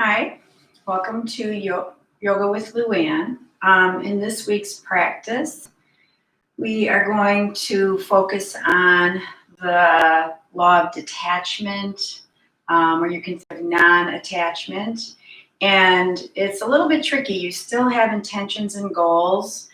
Hi, welcome to Yoga with Luann. In this week's practice, we are going to focus on the law of detachment, or you can say non-attachment. And it's a little bit tricky. You still have intentions and goals,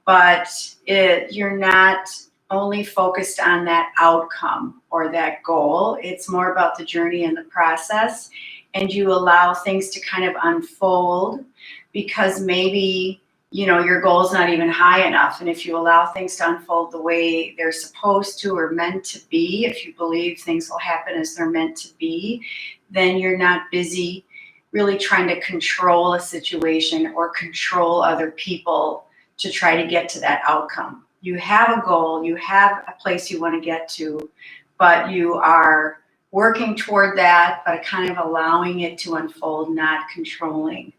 but you're not only focused on that outcome or that goal. It's more about the journey and the process. And you allow things to kind of unfold because maybe, your goal is not even high enough. And if you allow things to unfold the way they're supposed to or meant to be, if you believe things will happen as they're meant to be, then you're not busy really trying to control a situation or control other people to try to get to that outcome. You have a goal, you have a place you want to get to, but you are working toward that, but kind of allowing it to unfold, not controlling.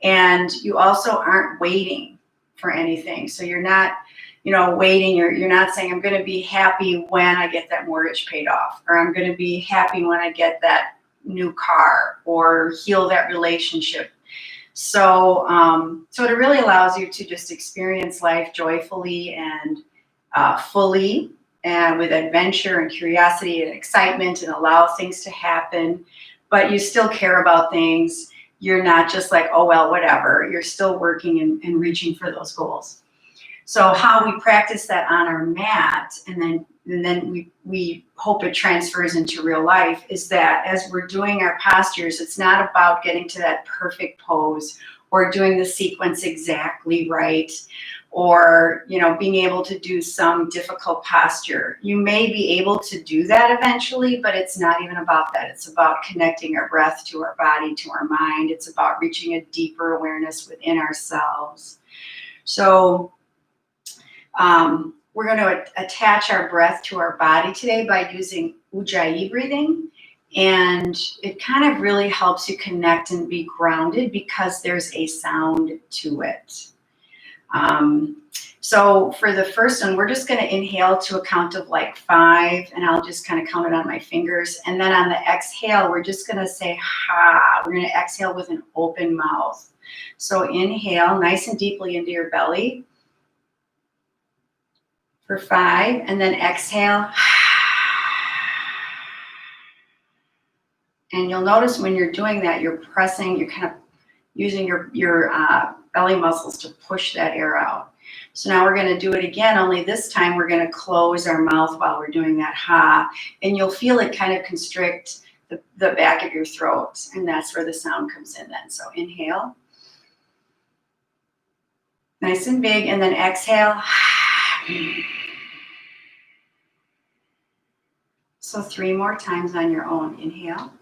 And you also aren't waiting for anything. So you're not, waiting. You're not saying, I'm going to be happy when I get that mortgage paid off, or I'm going to be happy when I get that new car or heal that relationship. So it really allows you to just experience life joyfully and fully, and with adventure and curiosity and excitement, and allow things to happen, but you still care about things. You're not just like, oh, well, whatever. You're still working and reaching for those goals. So how we practice that on our mat, and then we hope it transfers into real life, is that as we're doing our postures, it's not about getting to that perfect pose or doing the sequence exactly right, or being able to do some difficult posture. You may be able to do that eventually, but it's not even about that. It's about connecting our breath to our body, to our mind. It's about reaching a deeper awareness within ourselves. So we're going to attach our breath to our body today by using Ujjayi breathing. And it kind of really helps you connect and be grounded because there's a sound to it. So for the first one, we're just going to inhale to a count of like 5, and I'll just kind of count it on my fingers. And then on the exhale, we're just going to say ha. We're going to exhale with an open mouth. So inhale nice and deeply into your belly for 5, and then exhale. And you'll notice when you're doing that, you're kind of using your belly muscles to push that air out. So now we're going to do it again, only this time we're going to close our mouth while we're doing that ha. And you'll feel it kind of constrict the back of your throat. And that's where the sound comes in then. So inhale. Nice and big. And then exhale. So 3 more times on your own. Inhale.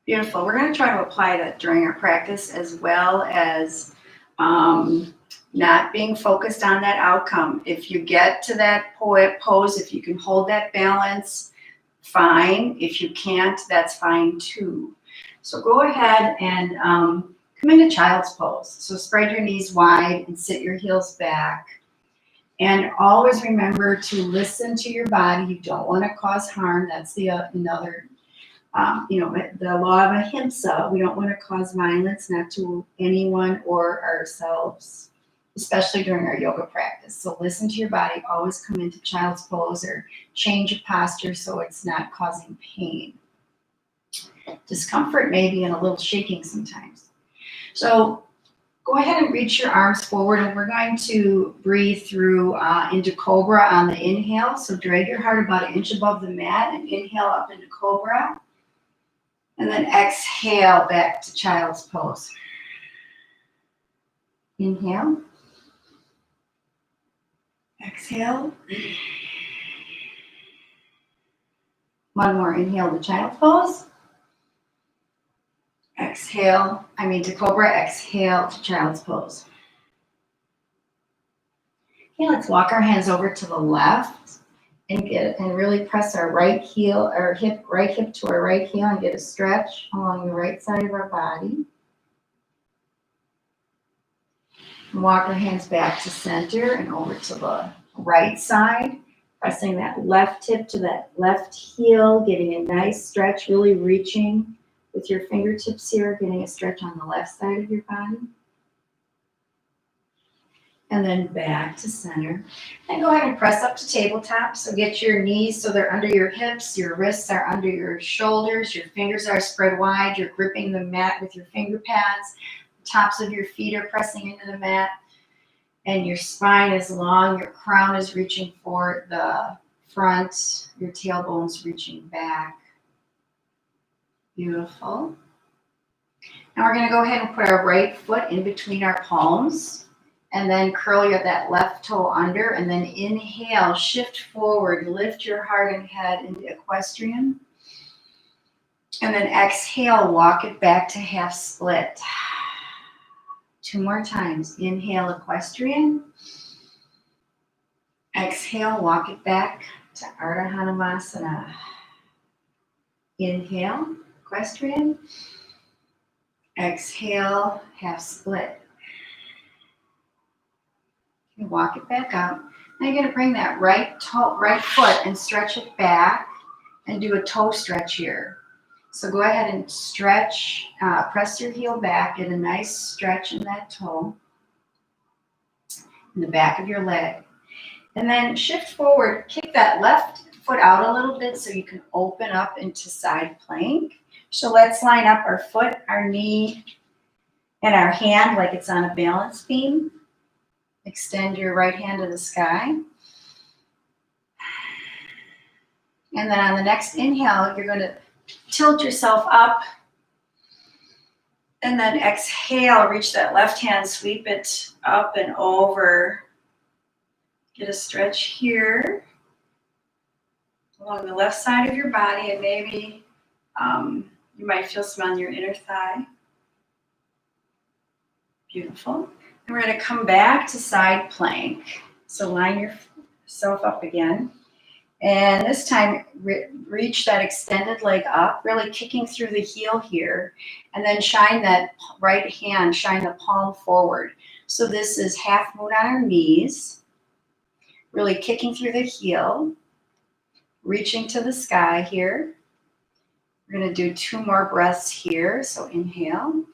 Beautiful. We're going to try to apply that during our practice, as well as not being focused on that outcome. If you get to that pose, if you can hold that balance, fine. If you can't, that's fine too. So go ahead and come into child's pose. So spread your knees wide and sit your heels back. And always remember to listen to your body. You don't want to cause harm. That's the another the law of ahimsa. We don't want to cause violence, not to anyone or ourselves, especially during our yoga practice. So listen to your body. Always come into child's pose or change your posture so it's not causing pain. Discomfort maybe, and a little shaking sometimes. So go ahead and reach your arms forward, and we're going to breathe through into Cobra on the inhale. So drag your heart about 1 inch above the mat and inhale up into Cobra. And then exhale back to child's pose. Inhale. Exhale. One more inhale to child's pose. to cobra, exhale to child's pose. Okay, let's walk our hands over to the left and really press our right hip to our right heel and get a stretch along the right side of our body. And walk our hands back to center and over to the right side, pressing that left hip to that left heel, getting a nice stretch, really reaching with your fingertips here, getting a stretch on the left side of your body. And then back to center. And go ahead and press up to tabletop. So get your knees so they're under your hips, your wrists are under your shoulders, your fingers are spread wide, you're gripping the mat with your finger pads, the tops of your feet are pressing into the mat, and your spine is long, your crown is reaching for the front, your tailbone's reaching back. Beautiful. Now we're going to go ahead and put our right foot in between our palms. And then curl that left toe under, and then inhale, shift forward, lift your heart and head into equestrian. And then exhale, walk it back to half split. 2 more times. Inhale, equestrian. Exhale, walk it back to Ardha Hanumasana. Inhale, equestrian. Exhale, half split. You walk it back up. Now you're going to bring that right foot and stretch it back and do a toe stretch here. So go ahead and stretch, press your heel back, get a nice stretch in that toe, in the back of your leg. And then shift forward, kick that left foot out a little bit so you can open up into side plank. So let's line up our foot, our knee, and our hand like it's on a balance beam. Extend your right hand to the sky. And then on the next inhale, you're going to tilt yourself up. And then exhale, reach that left hand, sweep it up and over. Get a stretch here along the left side of your body, and maybe you might feel some on your inner thigh. Beautiful. And we're going to come back to side plank. So line yourself up again. And this time, reach that extended leg up, really kicking through the heel here. And then shine that right hand, shine the palm forward. So this is half moon on our knees. Really kicking through the heel. Reaching to the sky here. We're going to do 2 more breaths here. So inhale.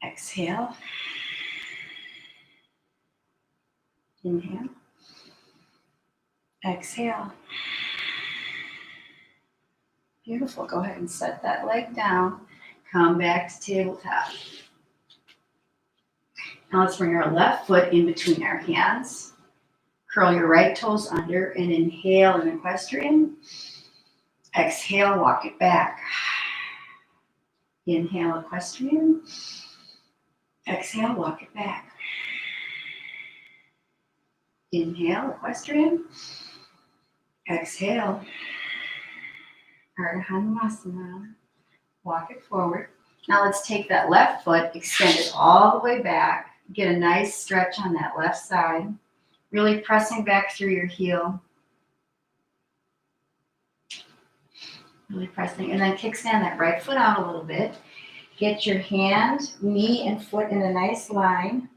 Exhale. Inhale. Exhale. Beautiful. Go ahead and set that leg down. Come back to tabletop. Now let's bring our left foot in between our hands. Curl your right toes under and inhale in equestrian. Exhale, walk it back. Inhale, equestrian. Exhale, walk it back. Inhale, equestrian. Exhale. Ardha Hanumasana. Walk it forward. Now let's take that left foot, extend it all the way back. Get a nice stretch on that left side. Really pressing back through your heel. Really pressing. And then kickstand that right foot out a little bit. Get your hand, knee, and foot in a nice line.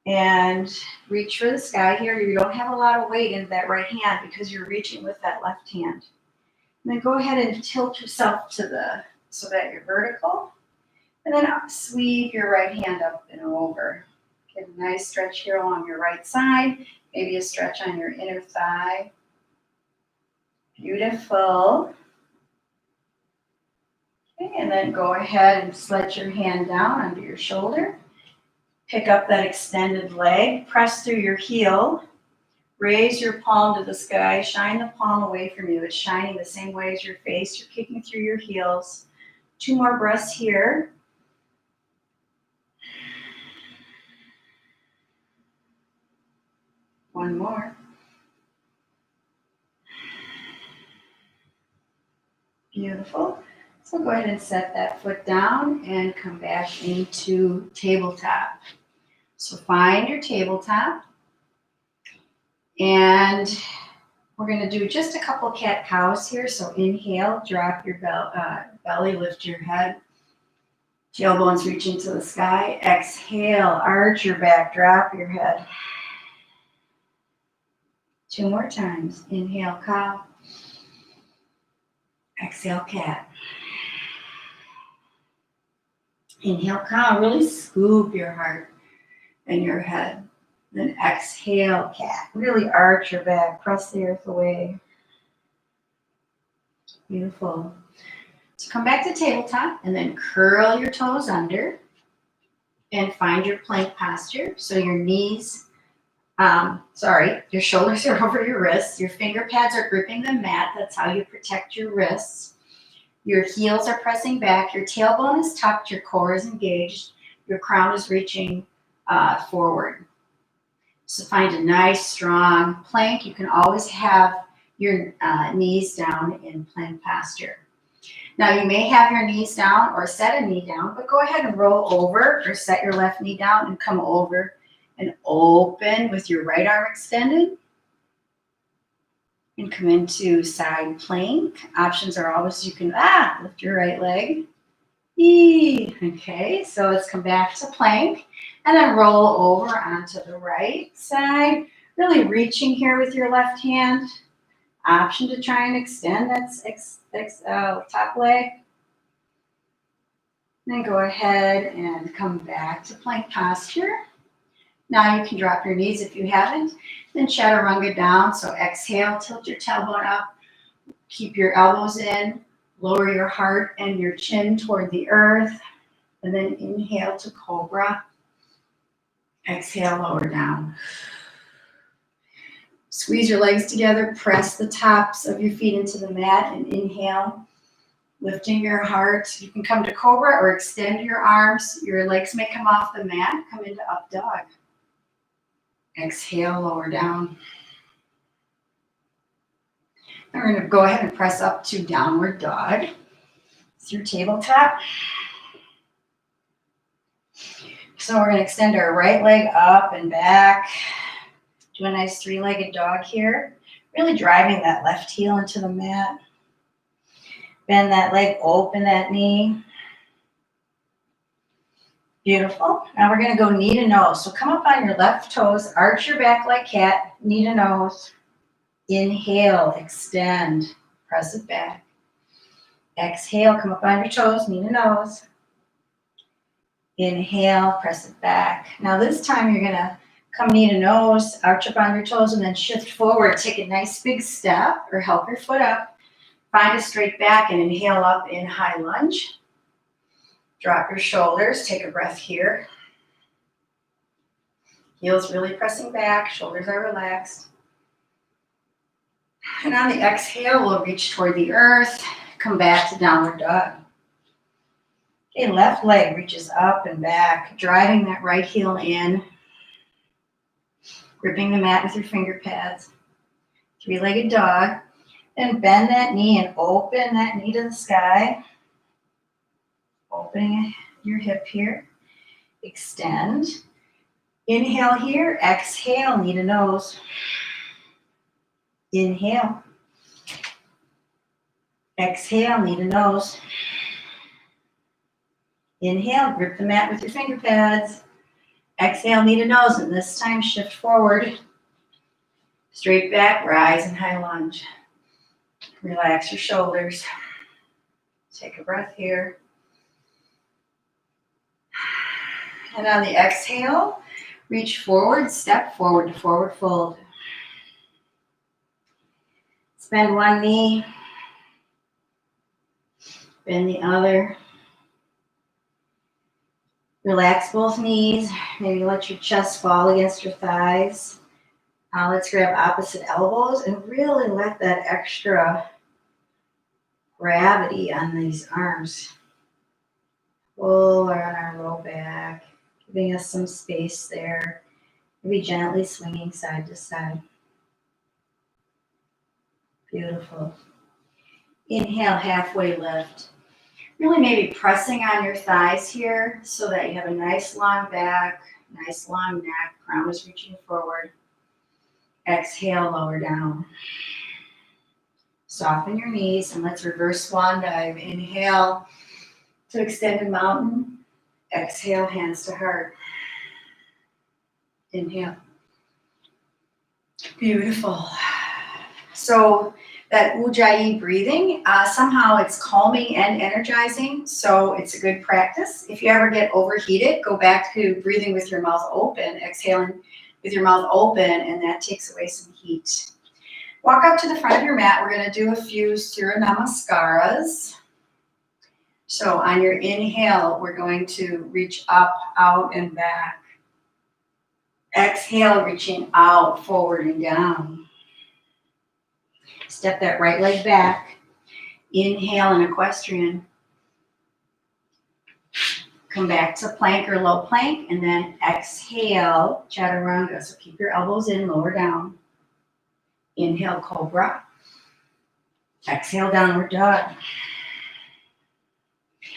And reach for the sky here. You don't have a lot of weight in that right hand because you're reaching with that left hand. And then go ahead and tilt yourself so that you're vertical. And then sweep your right hand up and over. Get a nice stretch here along your right side. Maybe a stretch on your inner thigh. Beautiful. Okay, and then go ahead and let your hand down under your shoulder. Pick up that extended leg, press through your heel, raise your palm to the sky, shine the palm away from you. It's shining the same way as your face. You're kicking through your heels. 2 more breaths here. One more. Beautiful. So go ahead and set that foot down and come back into tabletop. So find your tabletop, and we're going to do just a couple cat-cows here. So inhale, drop your belly, lift your head. Tailbones reach into the sky. Exhale, arch your back, drop your head. 2 more times. Inhale, cow. Exhale, cat. Inhale, cow. Really scoop your heart and your head. Then exhale, cat. Really arch your back. Press the earth away. Beautiful. So come back to tabletop and then curl your toes under and find your plank posture. So your knees, your shoulders are over your wrists. Your finger pads are gripping the mat. That's how you protect your wrists. Your heels are pressing back. Your tailbone is tucked. Your core is engaged. Your crown is reaching forward. So find a nice, strong plank. You can always have your knees down in plank posture. Now you may have your knees down or set a knee down, but go ahead and roll over or set your left knee down and come over and open with your right arm extended. And come into side plank. Options are always you can lift your right leg. Okay, so let's come back to plank and then roll over onto the right side. Really reaching here with your left hand. Option to try and extend that top leg. Then go ahead and come back to plank posture. Now you can drop your knees if you haven't. Then chaturanga down. So exhale, tilt your tailbone up. Keep your elbows in. Lower your heart and your chin toward the earth. And then inhale to cobra. Exhale, lower down. Squeeze your legs together. Press the tops of your feet into the mat and inhale. Lifting your heart. You can come to cobra or extend your arms. Your legs may come off the mat. Come into up dog. Exhale, lower down. And we're going to go ahead and press up to downward dog. It's your tabletop. So we're going to extend our right leg up and back. Do a nice 3-legged dog here. Really driving that left heel into the mat. Bend that leg, open that knee. Beautiful. Now we're going to go knee to nose. So come up on your left toes, arch your back like cat, knee to nose. Inhale, extend, press it back. Exhale, come up on your toes, knee to nose. Inhale, press it back. Now this time you're going to come knee to nose, arch up on your toes, and then shift forward. Take a nice big step or help your foot up. Find a straight back and inhale up in high lunge. Drop your shoulders, take a breath here. Heels really pressing back, shoulders are relaxed. And on the exhale, we'll reach toward the earth, come back to downward dog. Okay, left leg reaches up and back, driving that right heel in, gripping the mat with your finger pads. 3-legged dog. Then bend that knee and open that knee to the sky. Opening your hip here. Extend. Inhale here. Exhale, knee to nose. Inhale. Exhale, knee to nose. Inhale, grip the mat with your finger pads. Exhale, knee to nose, and this time shift forward. Straight back, rise in high lunge. Relax your shoulders. Take a breath here. And on the exhale, reach forward, step forward to forward fold. Bend one knee. Bend the other. Relax both knees. Maybe let your chest fall against your thighs. Let's grab opposite elbows and really let that extra gravity on these arms pull on our low back, giving us some space there. Maybe gently swinging side to side. Beautiful. Inhale, halfway lift. Really maybe pressing on your thighs here so that you have a nice long back, nice long neck, crown is reaching forward. Exhale, lower down. Soften your knees and let's reverse swan dive. Inhale to extended mountain. Exhale, hands to heart. Inhale. Beautiful. So that Ujjayi breathing, somehow it's calming and energizing, so it's a good practice. If you ever get overheated, go back to breathing with your mouth open, exhaling with your mouth open, and that takes away some heat. Walk up to the front of your mat. We're going to do a few Surya Namaskaras. So on your inhale, we're going to reach up, out, and back. Exhale, reaching out, forward, and down. Step that right leg back. Inhale in equestrian. Come back to plank or low plank, and then exhale, chaturanga. So keep your elbows in, lower down. Inhale, cobra. Exhale, downward dog.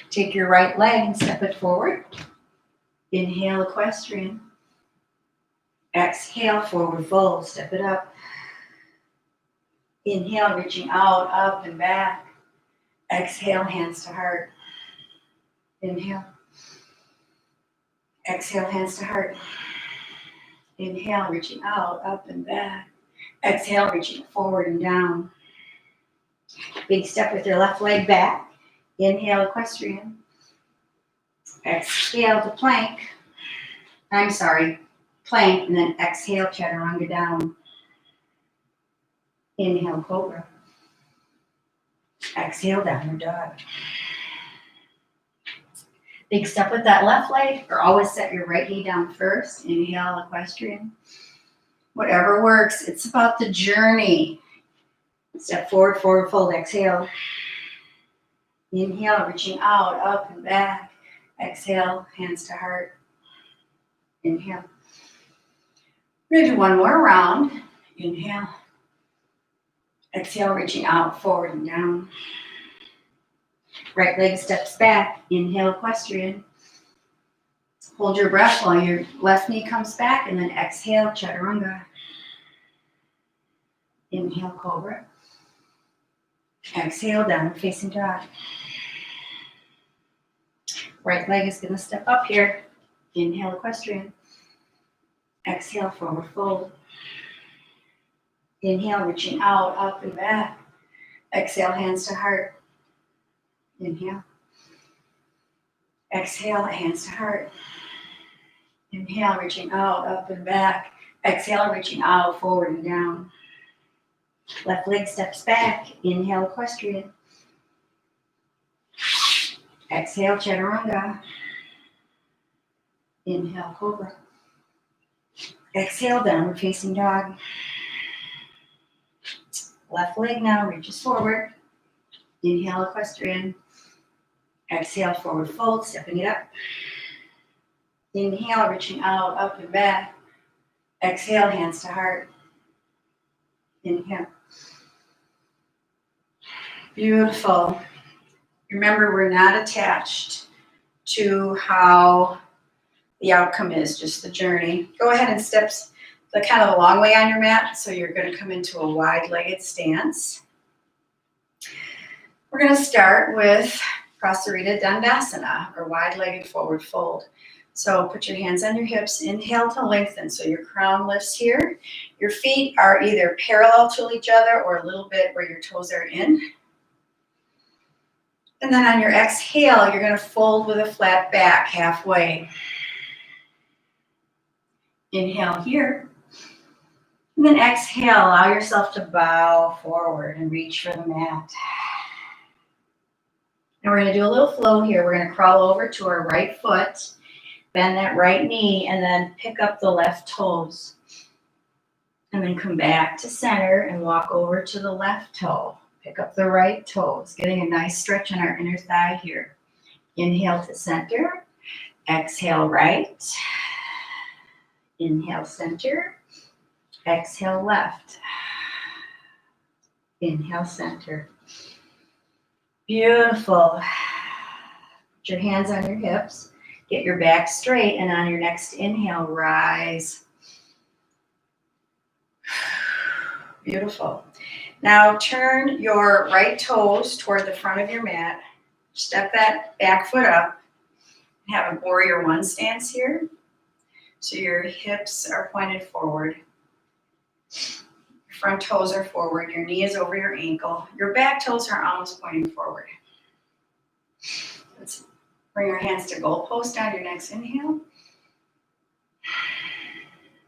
Take your right leg and step it forward. Inhale, equestrian. Exhale, forward fold. Step it up. Inhale, reaching out, up, and back. Exhale, hands to heart. Inhale. Exhale, hands to heart. Inhale, reaching out, up, and back. Exhale, reaching forward and down. Big step with your left leg back. Inhale, equestrian. Exhale to plank. Plank, and then exhale, chaturanga down. Inhale, cobra. Exhale, downward dog. Big step with that left leg, or always set your right knee down first. Inhale, equestrian. Whatever works, it's about the journey. Step forward, forward fold, exhale. Inhale, reaching out, up and back. Exhale, hands to heart. Inhale. We're going to do one more round. Inhale. Exhale, reaching out, forward and down. Right leg steps back. Inhale, equestrian. Hold your breath while your left knee comes back, and then exhale, chaturanga. Inhale, cobra. Exhale, downward facing dog. Right leg is going to step up here. Inhale, equestrian. Exhale, forward fold. Inhale, reaching out, up and back. Exhale, hands to heart. Inhale. Exhale, hands to heart. Inhale, reaching out, up and back. Exhale, reaching out, forward and down. Left leg steps back. Inhale, equestrian. Exhale, chaturanga. Inhale, cobra. Exhale, downward facing dog. Left leg now reaches forward. Inhale, equestrian. Exhale, forward fold, stepping it up. Inhale, reaching out, up and back. Exhale, hands to heart. Inhale. Beautiful. Remember, we're not attached to how the outcome is, just the journey. Go ahead and step the kind of a long way on your mat, so you're going to come into a wide-legged stance. We're going to start with Prasarita Dandasana, or wide-legged forward fold. So put your hands on your hips, inhale to lengthen, so your crown lifts here. Your feet are either parallel to each other or a little bit where your toes are in. And then on your exhale, you're going to fold with a flat back halfway. Inhale here. And then exhale, allow yourself to bow forward and reach for the mat. And we're going to do a little flow here. We're going to crawl over to our right foot, bend that right knee, and then pick up the left toes. And then come back to center and walk over to the left toe. Pick up the right toes, getting a nice stretch on our inner thigh here. Inhale to center. Exhale right. Inhale center. Exhale left. Inhale center. Beautiful. Put your hands on your hips. Get your back straight, and on your next inhale, rise. Beautiful. Now turn your right toes toward the front of your mat. Step that back foot up. Have a warrior one stance here. So your hips are pointed forward. Your front toes are forward. Your knee is over your ankle. Your back toes are almost pointing forward. Let's bring our hands to goalpost on your next inhale.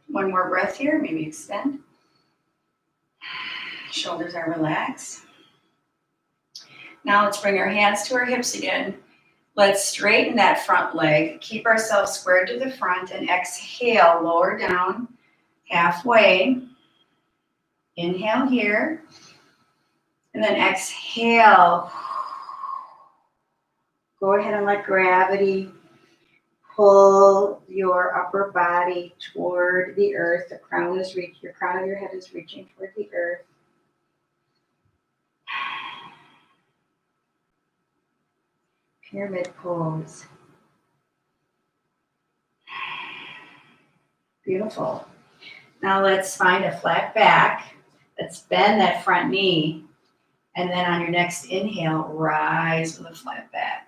One more breath here. Maybe extend. Shoulders are relaxed. Now let's bring our hands to our hips again. Let's straighten that front leg. Keep ourselves squared to the front and exhale, lower down halfway. Inhale here. And then exhale. Go ahead and let gravity pull your upper body toward the earth. Your crown of your head is reaching toward the earth. Pyramid pose. Beautiful. Now let's find a flat back. Let's bend that front knee. And then on your next inhale, rise with a flat back.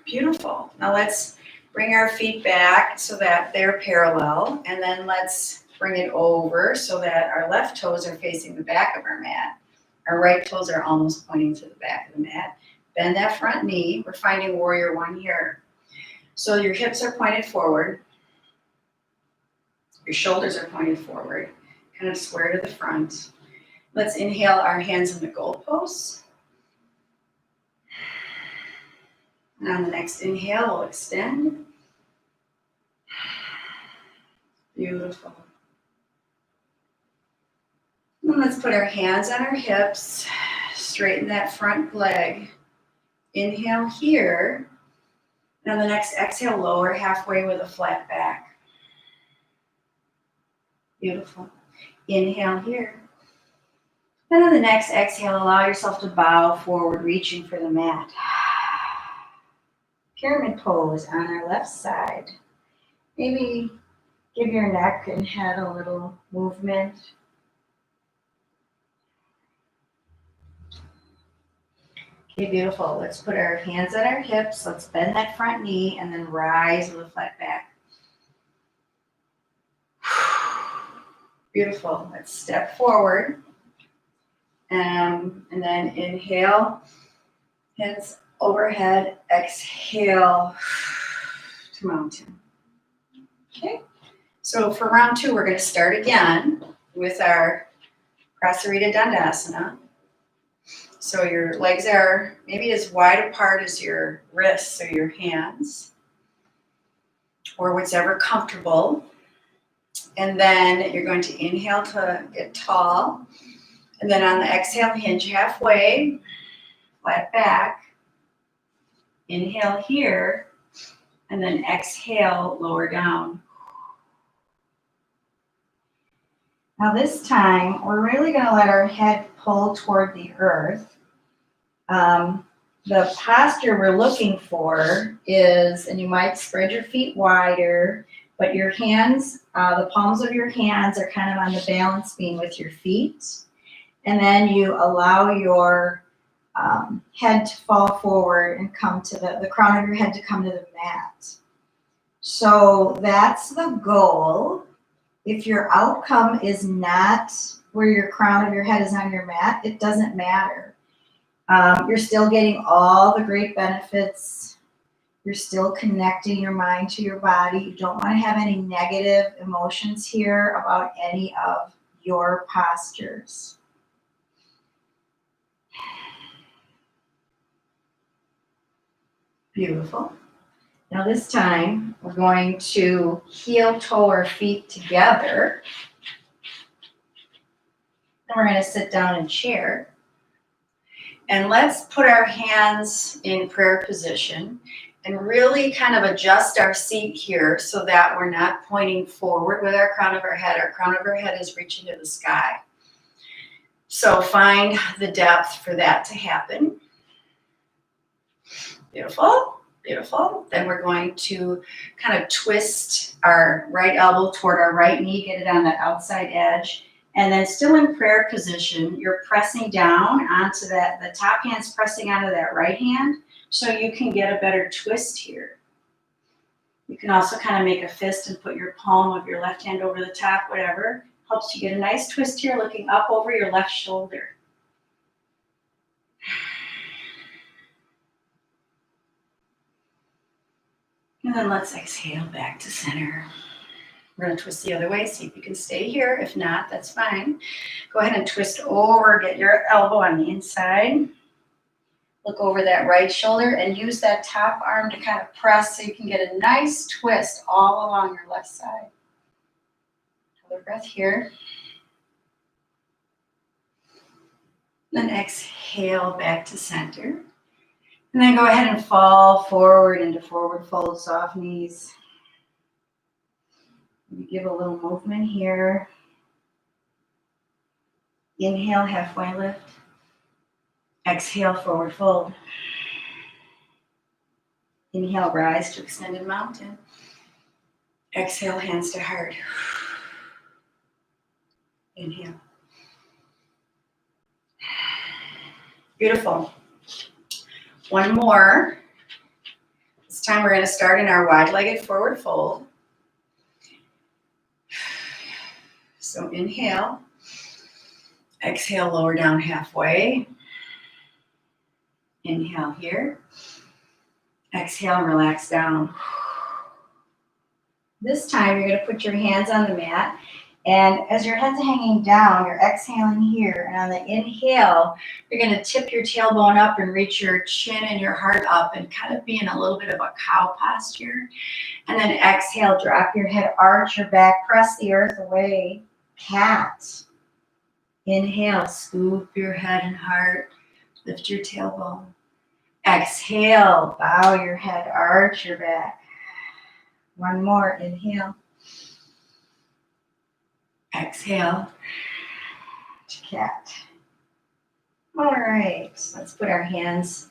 Beautiful. Now let's bring our feet back so that they're parallel. And then let's bring it over so that our left toes are facing the back of our mat. Our right toes are almost pointing to the back of the mat. Bend that front knee. We're finding warrior one here. So your hips are pointed forward. Your shoulders are pointed forward, kind of square to the front. Let's inhale our hands in the goalposts. And on the next inhale, we'll extend. Beautiful. And let's put our hands on our hips, straighten that front leg. Inhale here. And on the next exhale, lower halfway with a flat back. Beautiful. Inhale here. And on the next exhale, allow yourself to bow forward, reaching for the mat. Pyramid pose on our left side. Maybe give your neck and head a little movement. Okay, beautiful. Let's put our hands on our hips. Let's bend that front knee and then rise with a flat back. Beautiful. Let's step forward. And then inhale, hands overhead, exhale to mountain. Okay, so for round two, we're going to start again with our Prasarita Dandasana. So your legs are maybe as wide apart as your wrists or your hands, or whatever comfortable. And then you're going to inhale to get tall. And then on the exhale, hinge halfway, flat back. Inhale here, and then exhale, lower down. Now this time, we're really going to let our head pull toward the earth. The posture we're looking for is, and you might spread your feet wider, but your hands, the palms of your hands are kind of on the balance beam with your feet. And then you allow your head to fall forward and come to the crown of your head to come to the mat. So that's the goal. If your outcome is not where your crown of your head is on your mat, it doesn't matter. You're still getting all the great benefits. You're still connecting your mind to your body. You don't want to have any negative emotions here about any of your postures. Beautiful. Now this time, we're going to heel toe our feet together. Then we're going to sit down in chair. And let's put our hands in prayer position and really kind of adjust our seat here so that we're not pointing forward with our crown of our head. Our crown of our head is reaching to the sky. So find the depth for that to happen. Beautiful, beautiful. Then we're going to kind of twist our right elbow toward our right knee, get it on that outside edge. And then still in prayer position, you're pressing down onto that, the top hand's pressing onto that right hand so you can get a better twist here. You can also kind of make a fist and put your palm of your left hand over the top, whatever. Helps you get a nice twist here, looking up over your left shoulder. And then let's exhale back to center. We're going to twist the other way, see if you can stay here. If not, that's fine. Go ahead and twist over, get your elbow on the inside. Look over that right shoulder and use that top arm to kind of press so you can get a nice twist all along your left side. Another breath here. Then exhale back to center. And then go ahead and fall forward into forward fold, soft knees. Give a little movement here. Inhale, halfway lift. Exhale, forward fold. Inhale, rise to extended mountain. Exhale, hands to heart. Inhale. Beautiful. One more. This time we're going to start in our wide-legged forward fold. So inhale, exhale, lower down halfway. Inhale here. Exhale, relax down. This time you're going to put your hands on the mat, and as your head's hanging down, you're exhaling here, and on the inhale, you're going to tip your tailbone up and reach your chin and your heart up and kind of be in a little bit of a cow posture. And then exhale, drop your head, arch your back, press the earth away. Cat. Inhale, scoop your head and heart, lift your tailbone. Exhale, bow your head, arch your back. One more, inhale. Exhale to cat. All right, let's put our hands,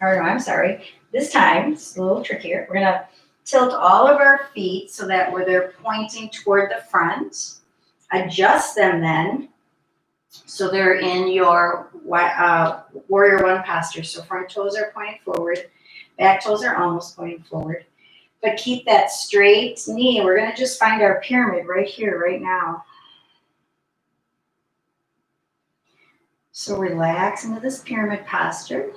this time, it's a little trickier. We're gonna tilt all of our feet so that they're pointing toward the front. Adjust them then so they're in your warrior one posture. So front toes are pointing forward, back toes are almost pointing forward. But keep that straight knee. We're going to just find our pyramid right here, right now. So relax into this pyramid posture.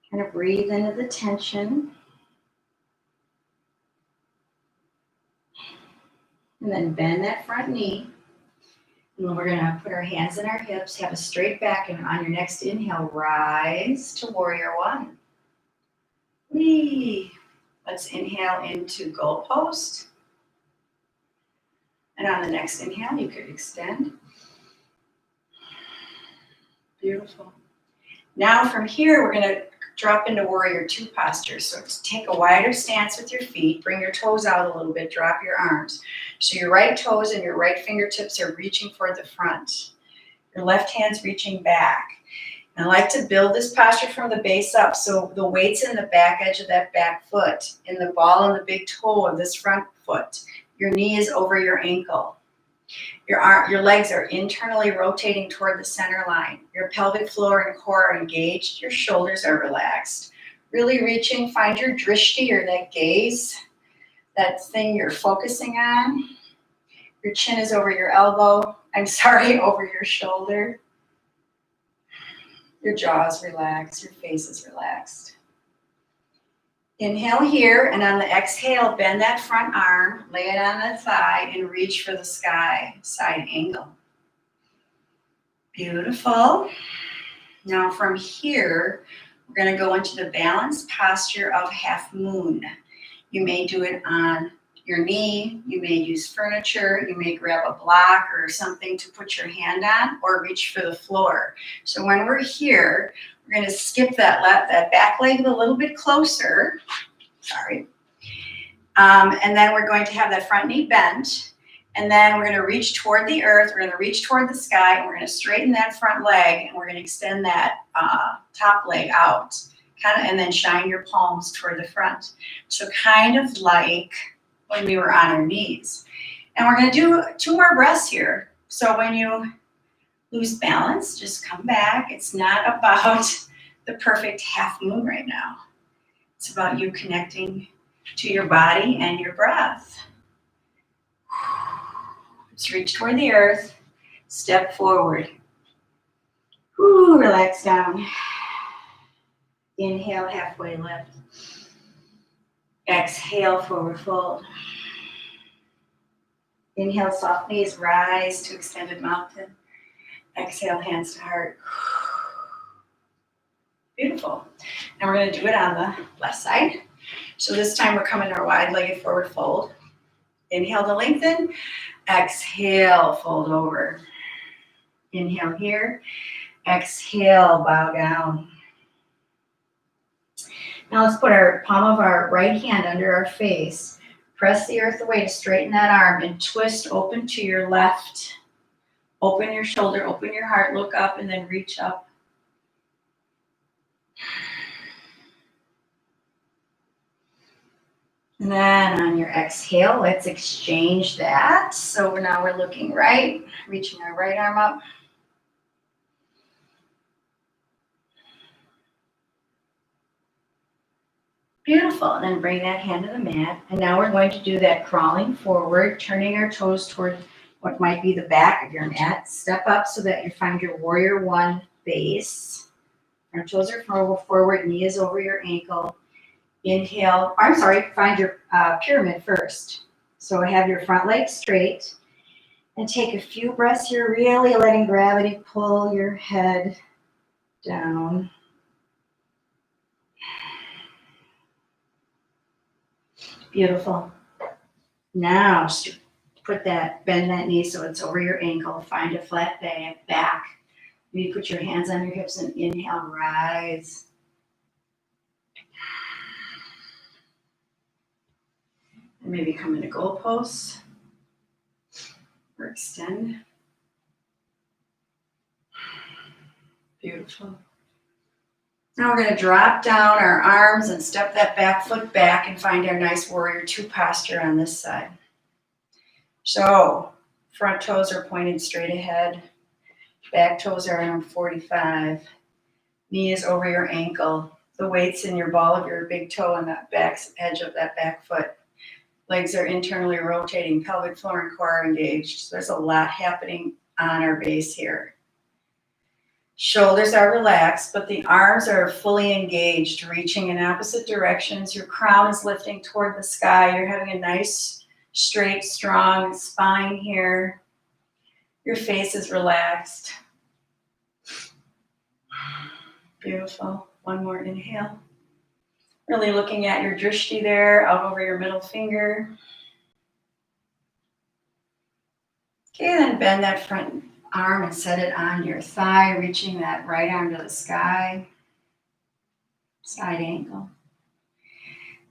Kind of breathe into the tension. And then bend that front knee. And then we're going to put our hands in our hips, have a straight back, and on your next inhale, rise to warrior one. Whee. Let's inhale into goal post. And on the next inhale, you could extend. Beautiful. Now from here, we're going to drop into warrior two posture. So take a wider stance with your feet, bring your toes out a little bit, drop your arms. So your right toes and your right fingertips are reaching for the front. Your left hand's reaching back. And I like to build this posture from the base up. So the weight's in the back edge of that back foot, in the ball and the big toe of this front foot. Your knee is over your ankle. Your legs are internally rotating toward the center line. Your pelvic floor and core are engaged. Your shoulders are relaxed. Really reaching, find your drishti, or that gaze, that thing you're focusing on. Your chin is over your elbow. Over your shoulder. Your jaw is relaxed. Your face is relaxed. Inhale here, and on the exhale, bend that front arm, lay it on the thigh, and reach for the sky, side angle. Beautiful. Now from here, we're going to go into the balanced posture of half moon. You may do it on your knee, you may use furniture, you may grab a block or something to put your hand on, or reach for the floor. So when we're here, we're going to skip that back leg a little bit closer. And then we're going to have that front knee bent. And then we're going to reach toward the earth. We're going to reach toward the sky. And we're going to straighten that front leg. And we're going to extend that top leg out. and then shine your palms toward the front. So kind of like when we were on our knees. And we're gonna do 2 more breaths here. So when you lose balance, just come back. It's not about the perfect half moon right now. It's about you connecting to your body and your breath. Just reach toward the earth, step forward. Relax down. Inhale, halfway lift. Exhale, forward fold. Inhale, soft knees, rise to extended mountain. Exhale, hands to heart. Beautiful. And we're going to do it on the left side. So this time we're coming to our wide-legged forward fold. Inhale to lengthen. Exhale, fold over. Inhale here. Exhale, bow down. Now let's put our palm of our right hand under our face. Press the earth away to straighten that arm and twist open to your left. Open your shoulder, open your heart, look up, and then reach up. And then on your exhale, let's exchange that. So now we're looking right, reaching our right arm up. Beautiful. And then bring that hand to the mat. And now we're going to do that crawling forward, turning our toes toward what might be the back of your mat. Step up so that you find your warrior one base. Our toes are forward, knee is over your ankle. Inhale, find your pyramid first. So have your front leg straight. And take a few breaths here, really letting gravity pull your head down. Beautiful. Now bend that knee so it's over your ankle. Find a flat back. Maybe put your hands on your hips and inhale, rise. And maybe come into goalposts or extend. Beautiful. Now we're going to drop down our arms and step that back foot back and find our nice warrior two posture on this side. So front toes are pointed straight ahead. Back toes are around 45. Knee is over your ankle. The weight's in your ball of your big toe and that back edge of that back foot. Legs are internally rotating, pelvic floor and core are engaged. So there's a lot happening on our base here. Shoulders are relaxed, but the arms are fully engaged, reaching in opposite directions. Your crown is lifting toward the sky. You're having a nice, straight, strong spine here. Your face is relaxed. Beautiful. One more inhale. Really looking at your drishti there, out over your middle finger. Okay, then bend that front arm and set it on your thigh, reaching that right arm to the sky. Side angle.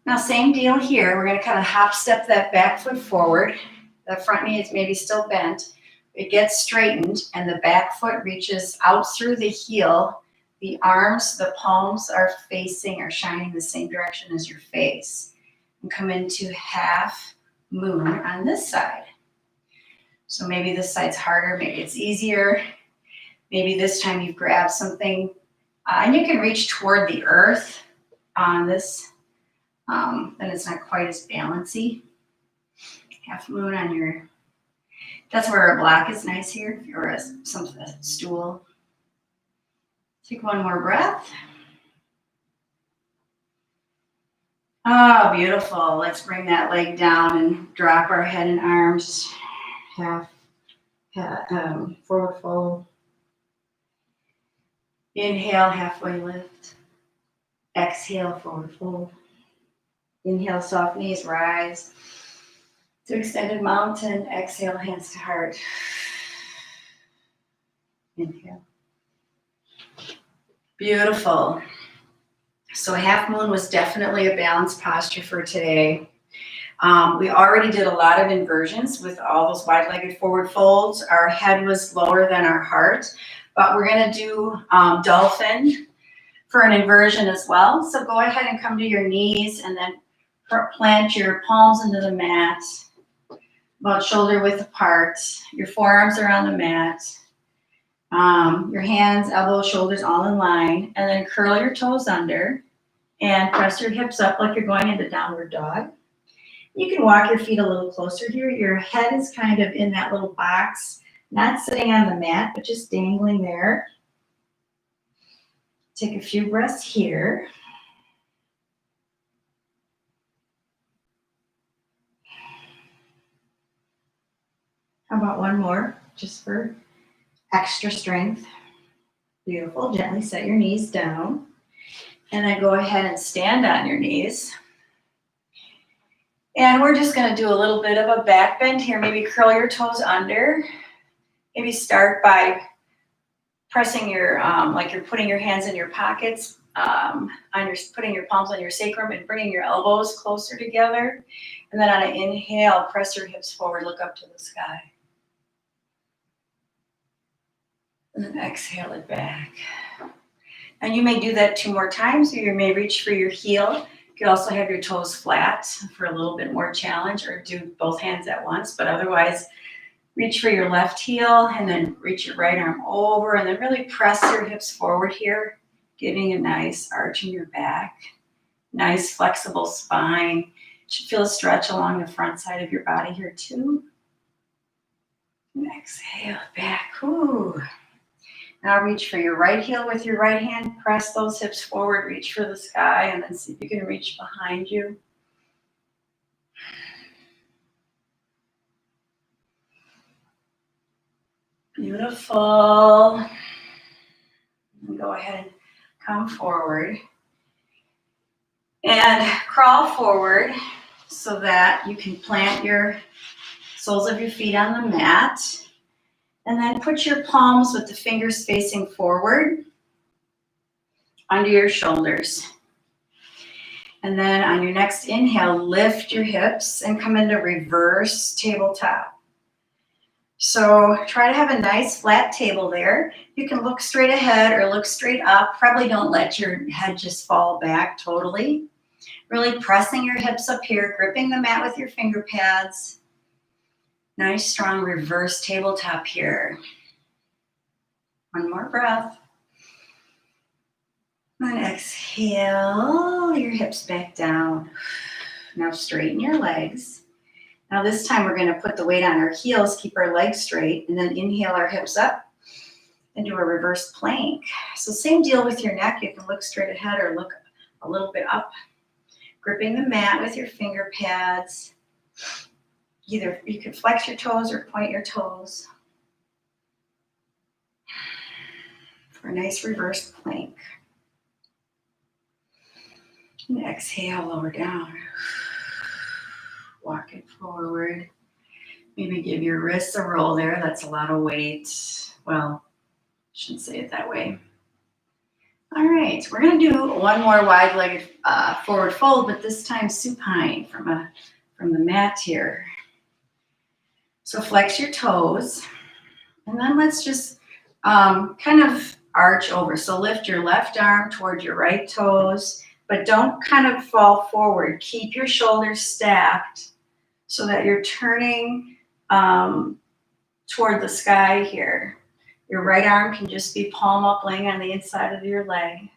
Now, same deal here. We're going to kind of hop step that back foot forward. The front knee is maybe still bent. It gets straightened, and the back foot reaches out through the heel. The arms, the palms are shining the same direction as your face. And come into half moon on this side. So maybe this side's harder, maybe it's easier. Maybe this time you've grabbed something. And you can reach toward the earth on this. Then it's not quite as balancy. Half moon on your, that's where a block is nice here, or a stool. Take one more breath. Oh, beautiful. Let's bring that leg down and drop our head and arms. Forward fold. Inhale, halfway lift. Exhale, forward fold. Inhale, soft knees, rise to extended mountain. Exhale, hands to heart. Inhale. Beautiful. So half moon was definitely a balanced posture for today. We already did a lot of inversions with all those wide-legged forward folds. Our head was lower than our heart, but we're going to do dolphin for an inversion as well. So go ahead and come to your knees and then plant your palms into the mat, about shoulder width apart. Your forearms are on the mat. Your hands, elbows, shoulders all in line, and then curl your toes under and press your hips up like you're going into downward dog. You can walk your feet a little closer here. Your head is kind of in that little box, not sitting on the mat, but just dangling there. Take a few breaths here. How about one more, just for extra strength? Beautiful. Gently set your knees down. And then go ahead and stand on your knees. And we're just going to do a little bit of a back bend here. Maybe curl your toes under. Maybe start by pressing your, like you're putting your hands in your pockets, putting your palms on your sacrum and bringing your elbows closer together. And then on an inhale, press your hips forward, look up to the sky. And then exhale it back. And you may do that 2 more times, or you may reach for your heel. You could also have your toes flat for a little bit more challenge, or do both hands at once, but otherwise reach for your left heel and then reach your right arm over and then really press your hips forward here, getting a nice arch in your back, nice flexible spine. You should feel a stretch along the front side of your body here too. And exhale back. Whew. Now reach for your right heel with your right hand, press those hips forward, reach for the sky, and then see if you can reach behind you. Beautiful. And go ahead and come forward. And crawl forward so that you can plant your soles of your feet on the mat. And then put your palms with the fingers facing forward under your shoulders. And then on your next inhale, lift your hips and come into reverse tabletop. So try to have a nice flat table there. You can look straight ahead or look straight up. Probably don't let your head just fall back totally. Really pressing your hips up here, gripping the mat with your finger pads. Nice strong reverse tabletop here. One more breath. And exhale your hips back down. Now straighten your legs. Now this time we're going to put the weight on our heels, keep our legs straight, and then inhale our hips up and do a reverse plank. So same deal with your neck. You can look straight ahead or look a little bit up. Gripping the mat with your finger pads. Either you can flex your toes or point your toes for a nice reverse plank. And exhale, lower down. Walk it forward. Maybe give your wrists a roll there. That's a lot of weight. Well, I shouldn't say it that way. All right, we're going to do one more wide-legged forward fold, but this time supine from the mat here. So flex your toes, and then let's just kind of arch over. So lift your left arm toward your right toes, but don't kind of fall forward. Keep your shoulders stacked so that you're turning toward the sky here. Your right arm can just be palm up, laying on the inside of your leg.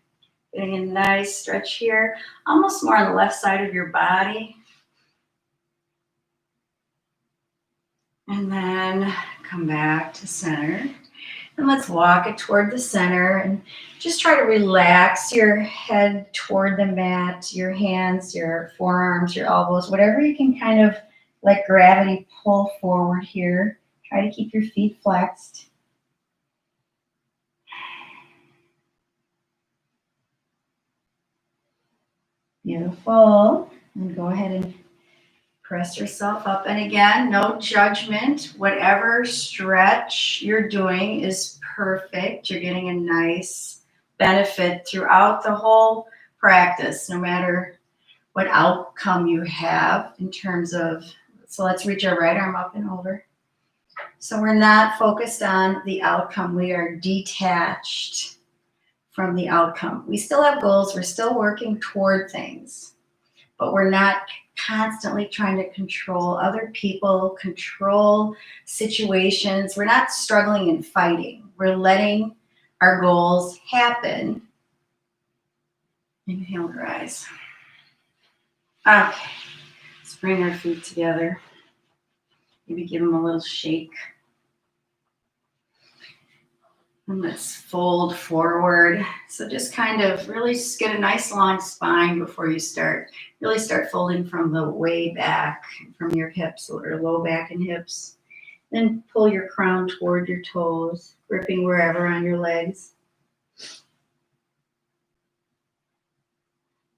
Getting a nice stretch here, almost more on the left side of your body. And then come back to center. And let's walk it toward the center and just try to relax your head toward the mat, your hands, your forearms, your elbows, whatever you can kind of let gravity pull forward here. Try to keep your feet flexed. Beautiful. And go ahead and press yourself up. And again, no judgment. Whatever stretch you're doing is perfect. You're getting a nice benefit throughout the whole practice, no matter what outcome you have in terms of, so let's reach our right arm up and over. So we're not focused on the outcome. We are detached from the outcome. We still have goals, we're still working toward things, but we're not constantly trying to control other people, control situations. We're not struggling and fighting. We're letting our goals happen. Inhale, rise. Okay, let's bring our feet together. Maybe give them a little shake. And let's fold forward. So just kind of really just get a nice long spine before you really start folding from the way back, from your hips or low back and hips. Then pull your crown toward your toes, gripping wherever on your legs.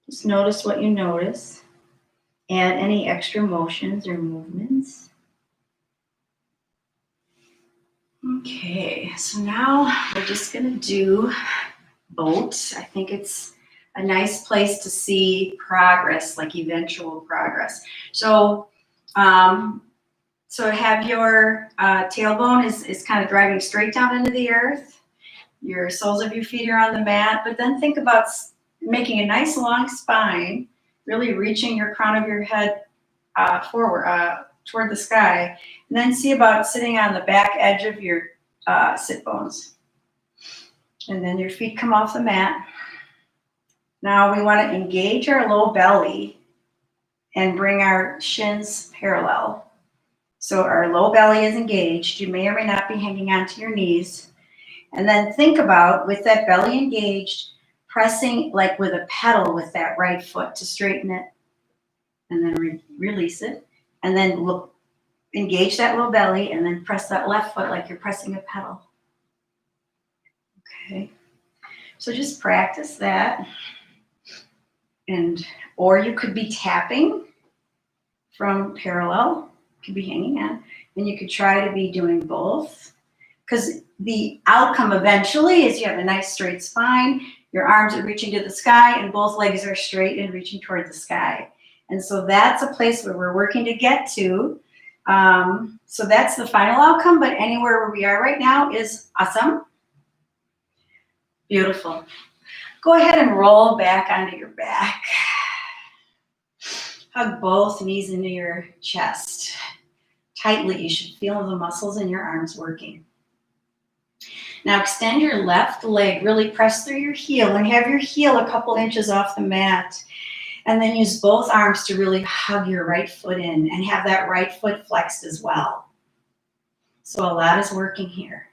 Just notice what you notice. Add any extra motions or movements. Okay, so now we're just gonna do boat. I think it's a nice place to see progress, like eventual progress. So, have your tailbone is kind of driving straight down into the earth. Your soles of your feet are on the mat, but then think about making a nice long spine, really reaching your crown of your head forward toward the sky, and then see about sitting on the back edge of your sit bones. And then your feet come off the mat. Now we want to engage our low belly and bring our shins parallel. So our low belly is engaged. You may or may not be hanging onto your knees. And then think about, with that belly engaged, pressing like with a pedal with that right foot to straighten it. And then release it. And then engage that low belly and then press that left foot like you're pressing a pedal. Okay. So just practice that. Or you could be tapping from parallel, could be hanging on, and you could try to be doing both. Because the outcome eventually is you have a nice straight spine, your arms are reaching to the sky, and both legs are straight and reaching toward the sky. And so that's a place where we're working to get to. So that's the final outcome, but anywhere where we are right now is awesome. Beautiful. Go ahead and roll back onto your back. Hug both knees into your chest. Tightly, you should feel the muscles in your arms working. Now extend your left leg, really press through your heel and have your heel a couple inches off the mat. And then use both arms to really hug your right foot in and have that right foot flexed as well. So a lot is working here.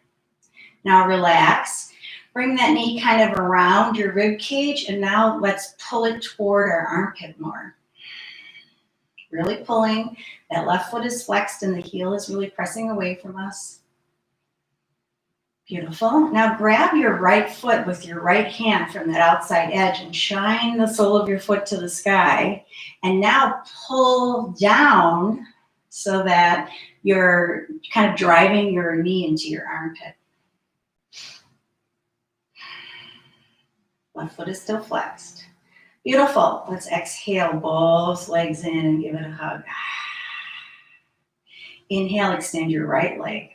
Now relax. Bring that knee kind of around your rib cage, and now let's pull it toward our armpit more. Really pulling. That left foot is flexed and the heel is really pressing away from us. Beautiful. Now grab your right foot with your right hand from that outside edge and shine the sole of your foot to the sky. And now pull down so that you're kind of driving your knee into your armpit. Left foot is still flexed. Beautiful. Let's exhale both legs in and give it a hug. Inhale, extend your right leg.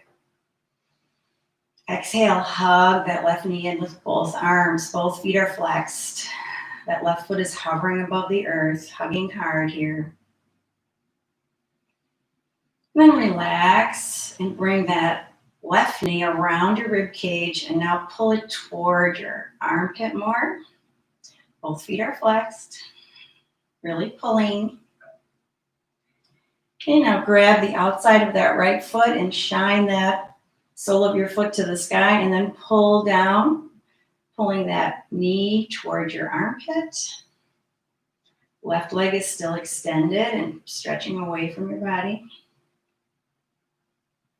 Exhale, hug that left knee in with both arms. Both feet are flexed. That left foot is hovering above the earth, hugging hard here. Then relax and bring that left knee around your rib cage and now pull it toward your armpit more. Both feet are flexed, really pulling. Okay, now grab the outside of that right foot and shine that sole of your foot to the sky and then pull down, pulling that knee toward your armpit. Left leg is still extended and stretching away from your body.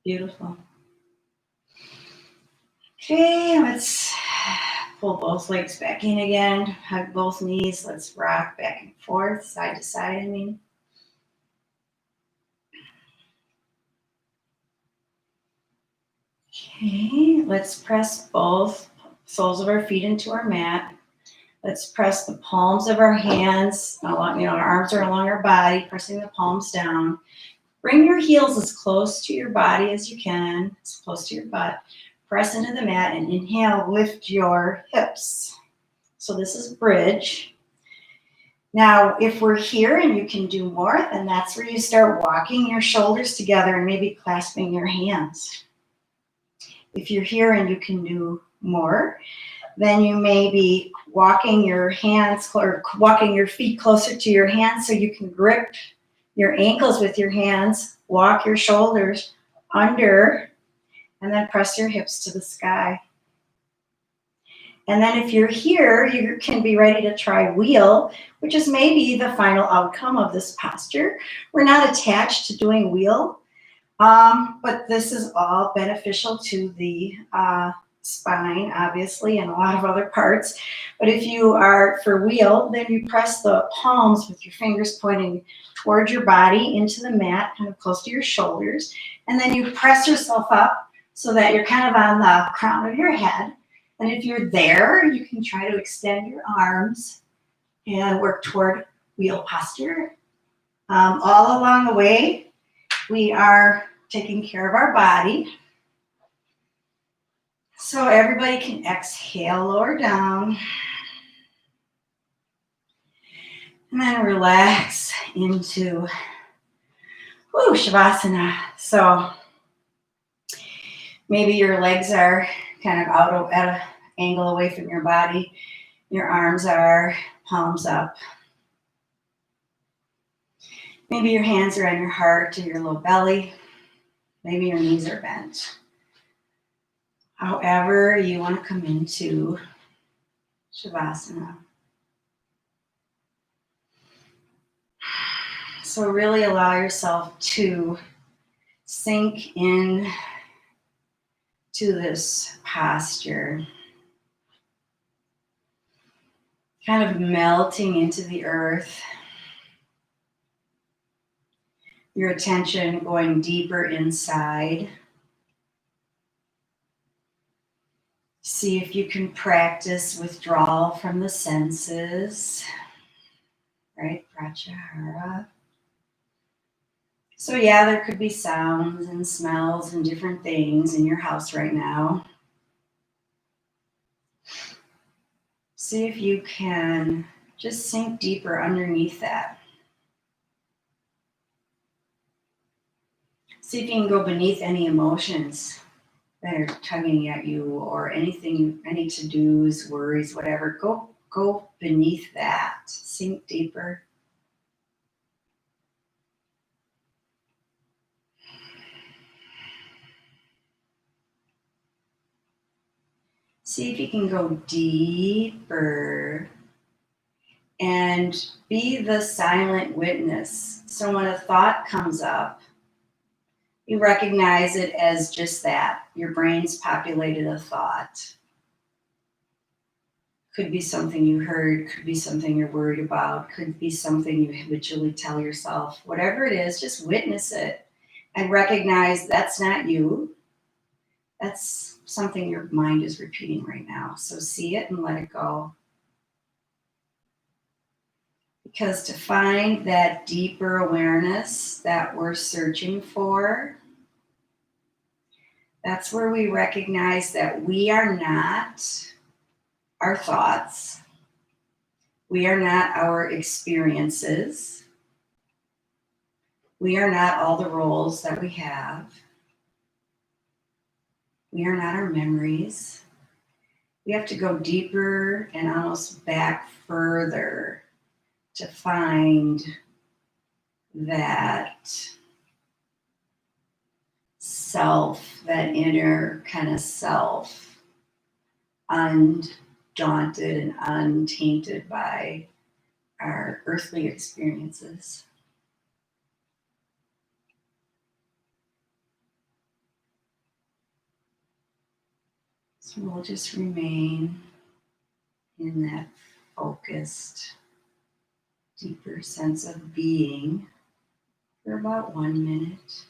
Beautiful. Okay, let's pull both legs back in again. Hug both knees. Let's rock back and forth, side to side, I mean. Okay, let's press both soles of our feet into our mat. Let's press the palms of our hands along, our arms are along our body, pressing the palms down. Bring your heels as close to your body as you can, as close to your butt. Press into the mat and inhale, lift your hips. So this is bridge. Now, if we're here and you can do more, then that's where you start walking your shoulders together and maybe clasping your hands. If you're here and you can do more, then you may be walking your hands or walking your feet closer to your hands so you can grip your ankles with your hands, walk your shoulders under, and then press your hips to the sky. And then if you're here, you can be ready to try wheel, which is maybe the final outcome of this posture. We're not attached to doing wheel, but this is all beneficial to the spine, obviously, and a lot of other parts. But if you are for wheel, then you press the palms with your fingers pointing towards your body into the mat, kind of close to your shoulders. And then you press yourself up so that you're kind of on the crown of your head. And if you're there, you can try to extend your arms and work toward wheel posture. All along the way, we are taking care of our body. So everybody can exhale, lower down. And then relax into Shavasana. So maybe your legs are kind of out at an angle away from your body. Your arms are palms up. Maybe your hands are on your heart or your low belly. Maybe your knees are bent. However you want to come into Shavasana. So really allow yourself to sink in to this posture. Kind of melting into the earth. Your attention going deeper inside. See if you can practice withdrawal from the senses, right? Pratyahara. So yeah, there could be sounds and smells and different things in your house right now. See if you can just sink deeper underneath that. See if you can go beneath any emotions that are tugging at you or anything, any to-dos, worries, whatever. Go beneath that. Sink deeper. See if you can go deeper and be the silent witness. So when a thought comes up, you recognize it as just that. Your brain's populated a thought. Could be something you heard, could be something you're worried about, could be something you habitually tell yourself. Whatever it is, just witness it and recognize that's not you. That's something your mind is repeating right now. So see it and let it go. Because to find that deeper awareness that we're searching for, that's where we recognize that we are not our thoughts. We are not our experiences. We are not all the roles that we have. We are not our memories. We have to go deeper and almost back further to find that self, that inner kind of self, undaunted and untainted by our earthly experiences. So we'll just remain in that focused, deeper sense of being for about 1 minute.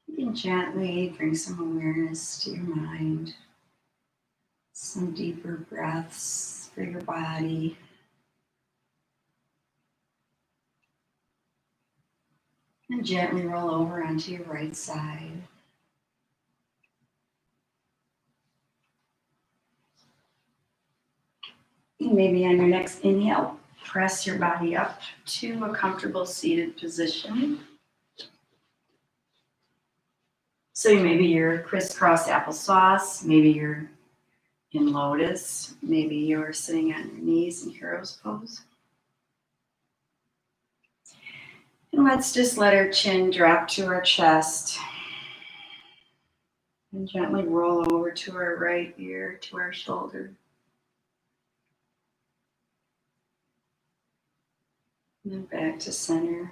You can gently bring some awareness to your mind, some deeper breaths for your body. And gently roll over onto your right side. And maybe on your next inhale, press your body up to a comfortable seated position. So maybe you're crisscross applesauce, maybe you're in lotus, maybe you're sitting on your knees in hero's pose. And let's just let our chin drop to our chest and gently roll over to our right ear, to our shoulder. And then back to center.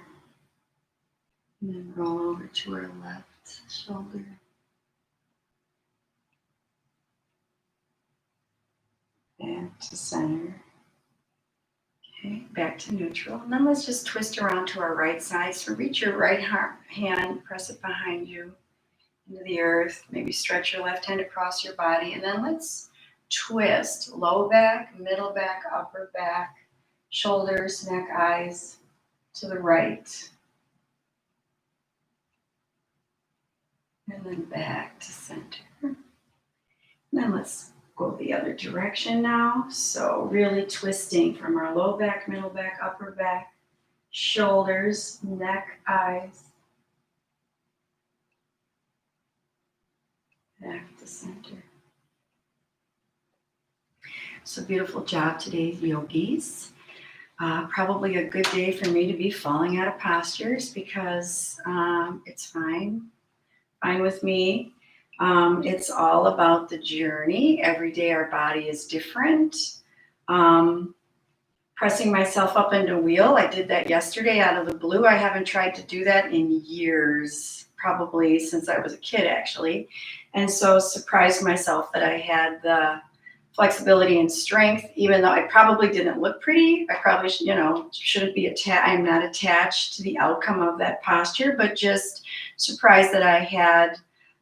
And then roll over to our left shoulder. Back to center. Okay, back to neutral. And then let's just twist around to our right side. So reach your right hand, press it behind you into the earth. Maybe stretch your left hand across your body. And then let's twist low back, middle back, upper back, shoulders, neck, eyes to the right. And then back to center. And then let's go the other direction now. So really twisting from our low back, middle back, upper back, shoulders, neck, eyes, back to center. So beautiful job today, yogis. Probably a good day for me to be falling out of postures because it's fine with me. It's all about the journey. Every day our body is different. Pressing myself up into wheel, I did that yesterday out of the blue. I haven't tried to do that in years, probably since I was a kid actually. And so surprised myself that I had the flexibility and strength, even though I probably didn't look pretty. I probably shouldn't be I'm not attached to the outcome of that posture, but just surprised that I had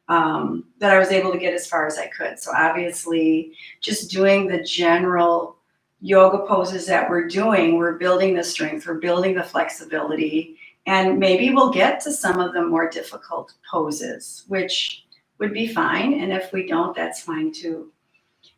that I was able to get as far as I could. So obviously just doing the general yoga poses that we're doing, we're building the strength, we're building the flexibility, and maybe we'll get to some of the more difficult poses, which would be fine. And if we don't, that's fine too.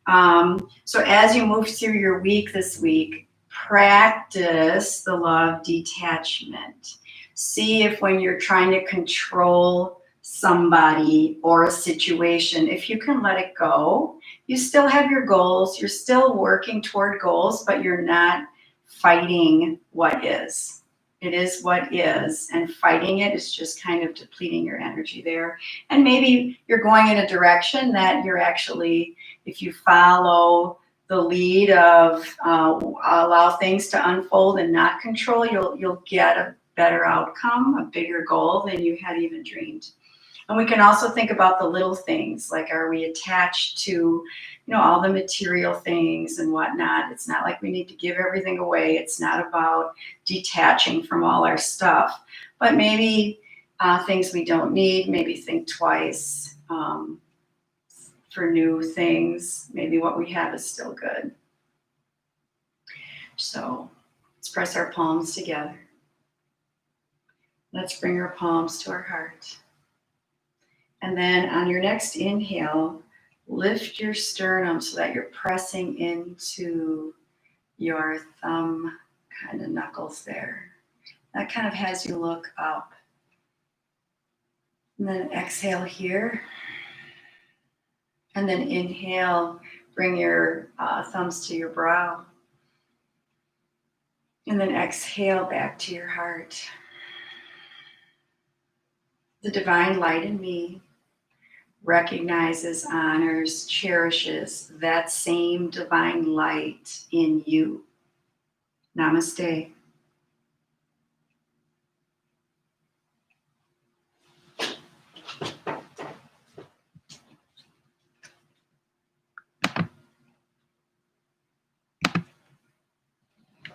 So as you move through your week this week, practice the law of detachment. See if when you're trying to control somebody or a situation, if you can let it go. You still have your goals, you're still working toward goals, but you're not fighting what is. It is what is, and fighting it is just kind of depleting your energy there. And maybe you're going in a direction that you're actually, if you follow the lead of allow things to unfold and not control, you'll get a better outcome, a bigger goal than you had even dreamed. And we can also think about the little things, like are we attached to, all the material things and whatnot. It's not like we need to give everything away. It's not about detaching from all our stuff, but maybe things we don't need, maybe think twice for new things. Maybe what we have is still good. So let's press our palms together. Let's bring our palms to our heart. And then on your next inhale, lift your sternum so that you're pressing into your thumb kind of knuckles there. That kind of has you look up. And then exhale here. And then inhale, bring your thumbs to your brow. And then exhale back to your heart. The divine light in me recognizes, honors, cherishes that same divine light in you. Namaste.